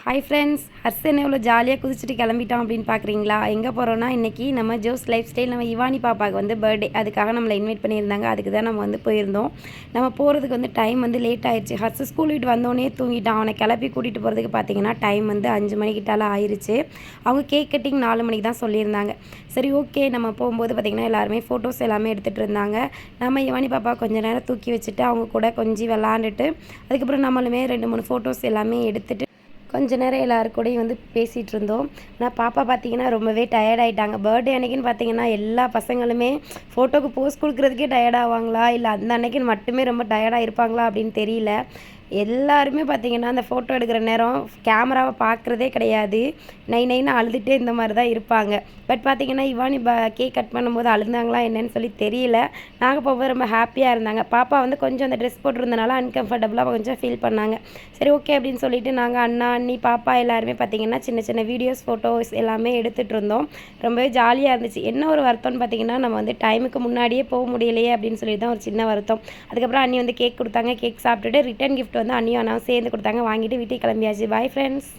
Hi friends, Harshan எவ்வளோ ஜாலியாக குதிச்சுட்டு கிளம்பிட்டோம் அப்படின்னு பார்க்குறீங்களா? எங்கே போகிறோன்னா இன்றைக்கி நம்ம ஜோஸ் லைஃப் ஸ்டைல் நம்ம இவானி பாப்பாவுக்கு வந்து பர்த்டே, அதுக்காக நம்மளை இன்வைட் பண்ணியிருந்தாங்க. அதுக்கு தான் நம்ம வந்து போயிருந்தோம். நம்ம போகிறதுக்கு வந்து டைம் வந்து லேட் ஆயிடுச்சு. ஹர்ஷ் ஸ்கூல் விட்டு வந்தோடனே தூங்கிட்டான். அவனை கிளப்பி கூட்டிகிட்டு போகிறதுக்கு பார்த்தீங்கன்னா டைம் வந்து 5 மணிக்கிட்டால ஆயிடுச்சு. அவங்க கேக் கட்டிங் 4 மணிக்கு தான் சொல்லியிருந்தாங்க. சரி, ஓகே. நம்ம போகும்போது பார்த்திங்கன்னா எல்லாருமே ஃபோட்டோஸ் எல்லாமே எடுத்துகிட்டு இருந்தாங்க. நம்ம இவானி பாப்பா கொஞ்சம் நேரம் தூக்கி வச்சுட்டு அவங்க கூட கொஞ்சம் விளாண்டுட்டு அதுக்கப்புறம் நம்மளுமே 2-3 ஃபோட்டோஸ் எல்லாமே எடுத்துகிட்டு கொஞ்ச நேரம் எல்லாரு கூடயும் வந்து பேசிகிட்டு இருந்தோம். ஆனால் பாப்பா பார்த்தீங்கன்னா ரொம்பவே டயர்ட் ஆகிட்டாங்க. பர்த்டே அன்னைக்குன்னு பார்த்தீங்கன்னா எல்லா பசங்களுமே ஃபோட்டோக்கு போஸ் கொடுக்குறதுக்கே டயர்ட் ஆவாங்களா, இல்லை அந்த அன்னைக்குன்னு மட்டுமே ரொம்ப டயர்டாக இருப்பாங்களா அப்படின்னு தெரியல. எல்லாருமே பார்த்தீங்கன்னா அந்த ஃபோட்டோ எடுக்கிற நேரம் கேமராவை பார்க்குறதே கிடையாது. நைன்னு அழுதுகிட்டே இந்த மாதிரி தான் இருப்பாங்க. பட் பார்த்தீங்கன்னா இவானி கேக் கட் பண்ணும்போது அழுந்தாங்களா என்னன்னு சொல்லி தெரியல. நாங்கள் போகும்போது ரொம்ப ஹாப்பியாக இருந்தாங்க. பாப்பா வந்து கொஞ்சம் அந்த ட்ரெஸ் போட்டிருந்தனால அன்கம்ஃபர்டபுளாக கொஞ்சம் ஃபீல் பண்ணாங்க. சரி, ஓகே அப்படின்னு சொல்லிட்டு நாங்கள் அண்ணா அண்ணி பாப்பா எல்லாருமே பார்த்தீங்கன்னா சின்ன சின்ன வீடியோஸ் ஃபோட்டோஸ் எல்லாமே எடுத்துகிட்டு இருந்தோம். ரொம்பவே ஜாலியாக இருந்துச்சு. என்ன ஒரு வருத்தம்னு பார்த்தீங்கன்னா நம்ம வந்து டைமுக்கு முன்னாடியே போக முடியலையே அப்படின்னு சொல்லி தான் ஒரு சின்ன வருத்தம். அதுக்கப்புறம் அண்ணி வந்து கேக் கொடுத்தாங்க. கேக் சாப்பிட்டுட்டு ரிட்டன் கிஃப்ட் வந்து அண்ணியும் அண்ணாவும் சேர்ந்து கொடுத்தாங்க. வாங்கிட்டு வீட்டுக்கு கிளம்பியாச்சு. Bye friends.